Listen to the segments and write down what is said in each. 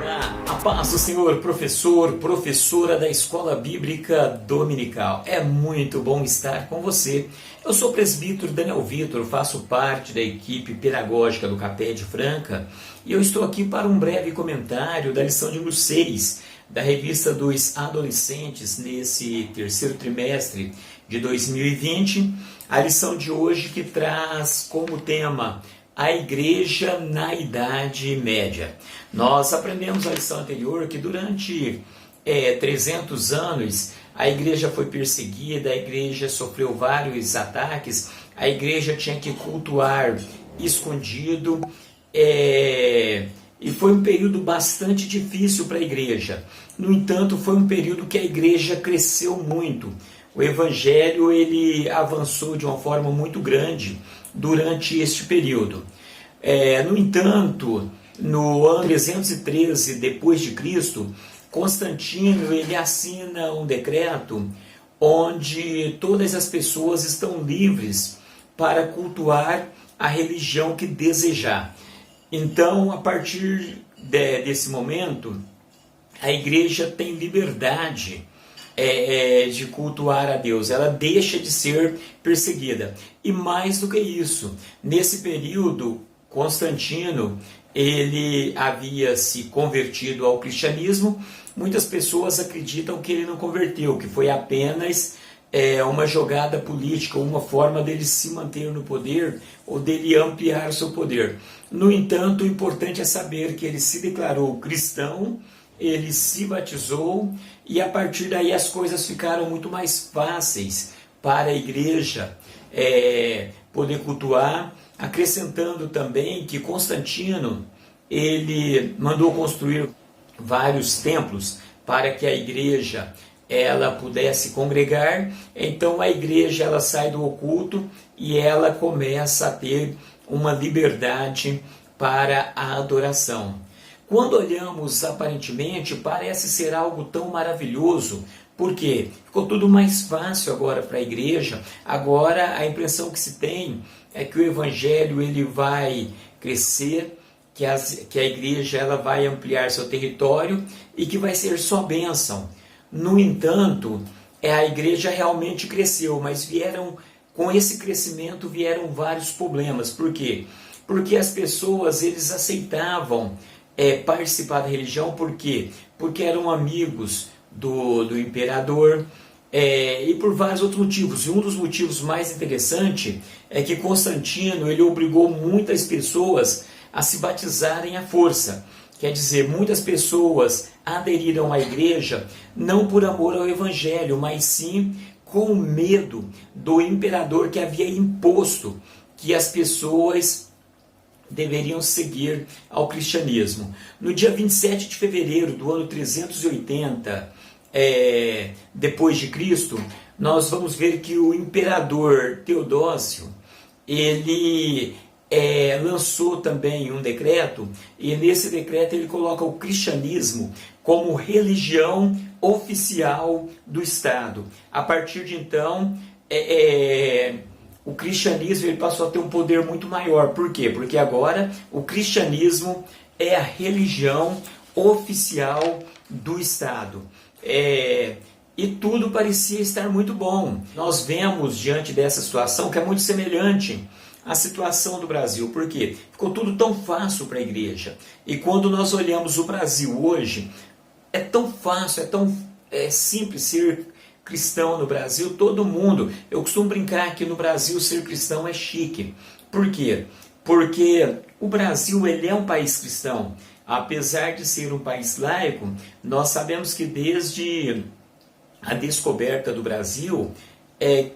Olá, a paz do Senhor, professor, professora da Escola Bíblica Dominical. É muito bom estar com você. Eu sou o presbítero Daniel Vitor, faço parte da equipe pedagógica do Capé de Franca e eu estou aqui para um breve comentário da lição de número 6 da revista dos adolescentes nesse terceiro trimestre de 2020. A lição de hoje que traz como tema a Igreja na Idade Média. Nós aprendemos na lição anterior que durante 300 anos a igreja foi perseguida, a igreja sofreu vários ataques, a igreja tinha que cultuar escondido, e foi um período bastante difícil para a igreja. No entanto, foi um período que a igreja cresceu muito. O evangelho ele avançou de uma forma muito grande durante este período. No entanto, no ano 313 depois de Cristo, Constantino ele assina um decreto onde todas as pessoas estão livres para cultuar a religião que desejar. Então, a partir desse momento, a igreja tem liberdade de cultuar a Deus, ela deixa de ser perseguida. E mais do que isso, nesse período, Constantino ele havia se convertido ao cristianismo. Muitas pessoas acreditam que ele não converteu, que foi apenas uma jogada política, uma forma dele se manter no poder ou dele ampliar o seu poder. No entanto, o importante é saber que ele se declarou cristão, ele se batizou e a partir daí as coisas ficaram muito mais fáceis para a igreja poder cultuar, acrescentando também que Constantino ele mandou construir vários templos para que a igreja ela pudesse congregar. Então a igreja ela sai do oculto e ela começa a ter uma liberdade para a adoração. Quando olhamos aparentemente, parece ser algo tão maravilhoso, porque ficou tudo mais fácil agora para a igreja. Agora a impressão que se tem é que o evangelho ele vai crescer, que a igreja ela vai ampliar seu território e que vai ser só bênção. No entanto, a igreja realmente cresceu, mas com esse crescimento vieram vários problemas. Por quê? Porque as pessoas eles aceitavam participar da religião. Por quê? Porque eram amigos do imperador, e por vários outros motivos. E um dos motivos mais interessantes é que Constantino ele obrigou muitas pessoas a se batizarem à força. Quer dizer, muitas pessoas aderiram à igreja não por amor ao evangelho, mas sim com medo do imperador que havia imposto que as pessoas deveriam seguir ao cristianismo. No dia 27 de fevereiro do ano 380 depois de Cristo, nós vamos ver que o imperador Teodósio ele lançou também um decreto, e nesse decreto ele coloca o cristianismo como religião oficial do Estado. A partir de então, o cristianismo ele passou a ter um poder muito maior. Por quê? Porque agora o cristianismo é a religião oficial do Estado. E tudo parecia estar muito bom. Nós vemos diante dessa situação que é muito semelhante à situação do Brasil. Por quê? Ficou tudo tão fácil para a igreja. E quando nós olhamos o Brasil hoje, é tão fácil, é tão simples ser cristão no Brasil. Todo mundo, eu costumo brincar que no Brasil ser cristão é chique. Por quê? Porque o Brasil ele é um país cristão. Apesar de ser um país laico, nós sabemos que desde a descoberta do Brasil,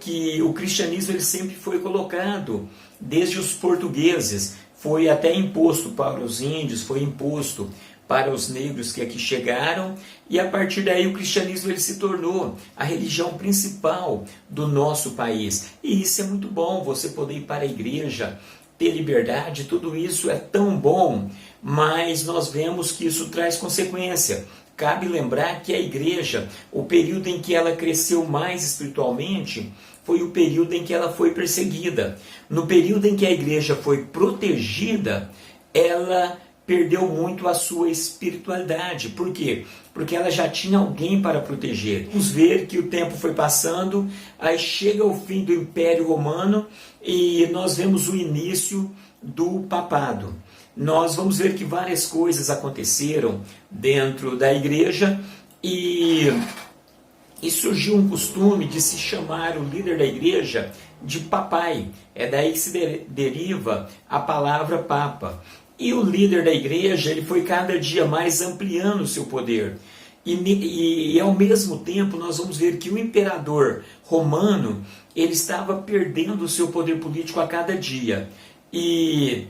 que o cristianismo ele sempre foi colocado, desde os portugueses, foi até imposto para os índios, foi imposto para os negros que aqui chegaram, e a partir daí o cristianismo ele se tornou a religião principal do nosso país. E isso é muito bom, você poder ir para a igreja, ter liberdade, tudo isso é tão bom, mas nós vemos que isso traz consequência. Cabe lembrar que a igreja, o período em que ela cresceu mais espiritualmente, foi o período em que ela foi perseguida. No período em que a igreja foi protegida, ela perdeu muito a sua espiritualidade. Por quê? Porque ela já tinha alguém para proteger. Vamos ver que o tempo foi passando, aí chega o fim do Império Romano e nós vemos o início do papado. Nós vamos ver que várias coisas aconteceram dentro da igreja e surgiu um costume de se chamar o líder da igreja de papai. É daí que se deriva a palavra papa. E o líder da igreja ele foi cada dia mais ampliando o seu poder. E ao mesmo tempo nós vamos ver que o imperador romano ele estava perdendo o seu poder político a cada dia. E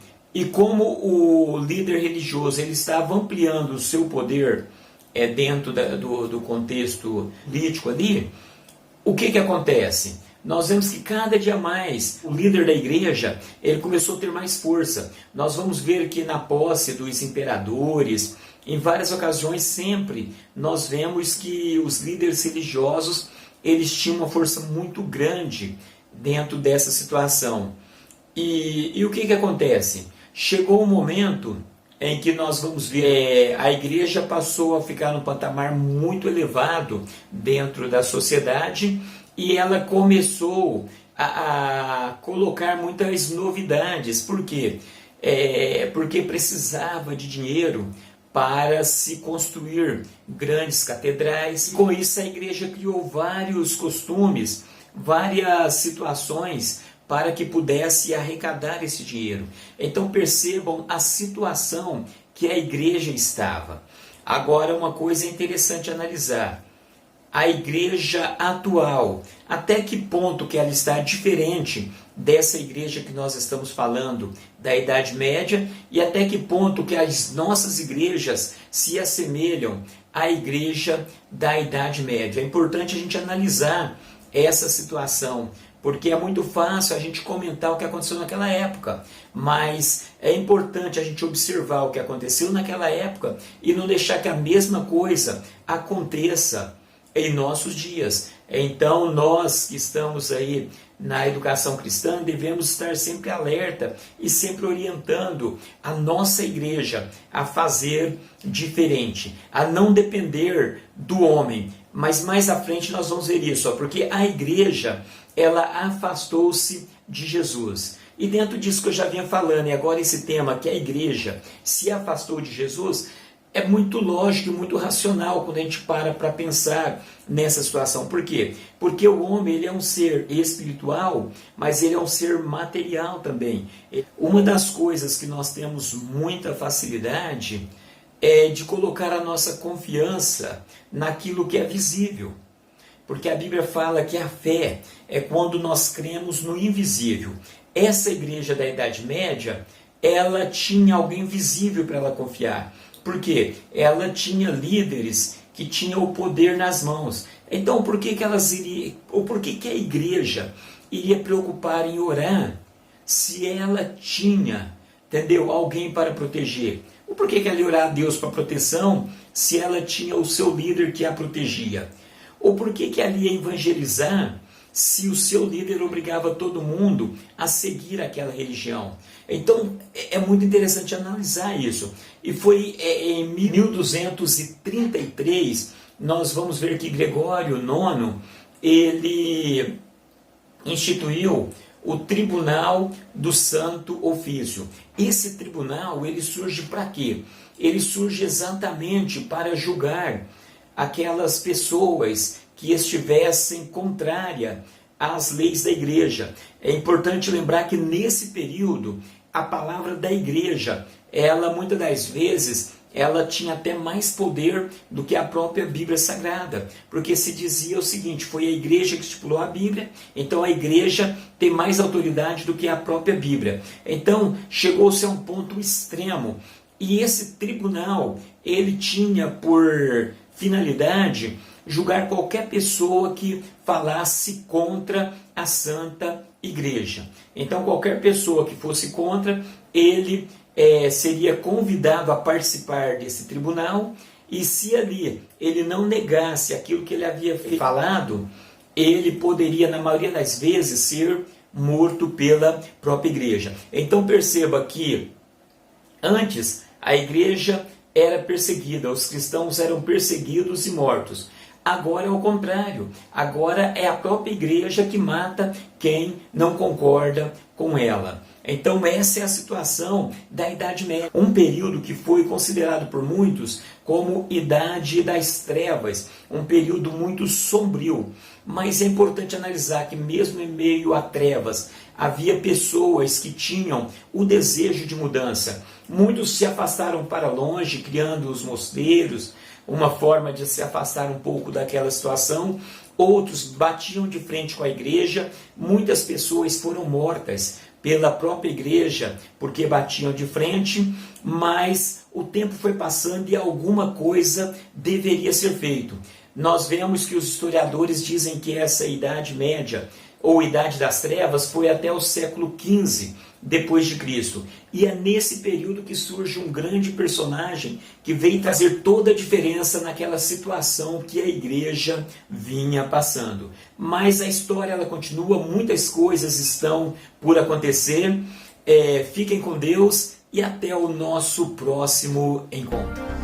como o líder religioso ele estava ampliando o seu poder dentro do contexto político ali, o que acontece? Nós vemos que cada dia mais o líder da igreja ele começou a ter mais força. Nós vamos ver que na posse dos imperadores, em várias ocasiões sempre, nós vemos que os líderes religiosos eles tinham uma força muito grande dentro dessa situação. E o que acontece? Chegou um momento em que nós vamos ver a igreja passou a ficar num patamar muito elevado dentro da sociedade e ela começou a colocar muitas novidades. Por quê? Porque precisava de dinheiro para se construir grandes catedrais. Com isso a igreja criou vários costumes, várias situações para que pudesse arrecadar esse dinheiro. Então percebam a situação que a igreja estava. Agora uma coisa interessante analisar. A igreja atual, até que ponto que ela está diferente dessa igreja que nós estamos falando da Idade Média e até que ponto que as nossas igrejas se assemelham à igreja da Idade Média. É importante a gente analisar essa situação, porque é muito fácil a gente comentar o que aconteceu naquela época, mas é importante a gente observar o que aconteceu naquela época e não deixar que a mesma coisa aconteça em nossos dias. Então nós que estamos aí na educação cristã devemos estar sempre alerta e sempre orientando a nossa igreja a fazer diferente, a não depender do homem. Mas mais à frente nós vamos ver isso, porque a igreja ela afastou-se de Jesus. E dentro disso que eu já vinha falando, e agora esse tema que a igreja se afastou de Jesus, é muito lógico e muito racional quando a gente para pensar nessa situação. Por quê? Porque o homem ele é um ser espiritual, mas ele é um ser material também. Uma das coisas que nós temos muita facilidade é de colocar a nossa confiança naquilo que é visível. Porque a Bíblia fala que a fé é quando nós cremos no invisível. Essa igreja da Idade Média, ela tinha alguém visível para ela confiar. Por quê? Ela tinha líderes que tinham o poder nas mãos. Então, por que elas iriam, ou por que a igreja iria preocupar em orar se ela tinha, entendeu, alguém para proteger? Ou por que ela ia orar a Deus para proteção se ela tinha o seu líder que a protegia? Ou por que ela ia evangelizar se o seu líder obrigava todo mundo a seguir aquela religião? Então é muito interessante analisar isso. E foi em 1233, nós vamos ver que Gregório IX, ele instituiu o Tribunal do Santo Ofício. Esse tribunal, ele surge para quê? Ele surge exatamente para julgar aquelas pessoas que estivessem contrárias às leis da igreja. É importante lembrar que nesse período, a palavra da igreja, ela muitas das vezes, ela tinha até mais poder do que a própria Bíblia Sagrada, porque se dizia o seguinte, foi a igreja que estipulou a Bíblia, então a igreja tem mais autoridade do que a própria Bíblia. Então chegou-se a um ponto extremo, e esse tribunal, ele tinha por finalidade julgar qualquer pessoa que falasse contra a Santa Igreja. Então qualquer pessoa que fosse contra, ele seria convidado a participar desse tribunal, e se ali ele não negasse aquilo que ele havia falado, ele poderia, na maioria das vezes, ser morto pela própria igreja. Então perceba que antes A igreja era perseguida, os cristãos eram perseguidos e mortos. Agora é o contrário, agora é a própria igreja que mata quem não concorda com ela. Então essa é a situação da Idade Média, um período que foi considerado por muitos como Idade das Trevas, um período muito sombrio. Mas é importante analisar que mesmo em meio a trevas, havia pessoas que tinham o desejo de mudança. Muitos se afastaram para longe, criando os mosteiros, uma forma de se afastar um pouco daquela situação. Outros batiam de frente com a igreja. Muitas pessoas foram mortas pela própria igreja porque batiam de frente, mas o tempo foi passando e alguma coisa deveria ser feito. Nós vemos que os historiadores dizem que essa Idade Média, ou Idade das Trevas, foi até o século XV depois de Cristo. E é nesse período que surge um grande personagem que veio trazer toda a diferença naquela situação que a igreja vinha passando. Mas a história ela continua, muitas coisas estão por acontecer. Fiquem com Deus e até o nosso próximo encontro.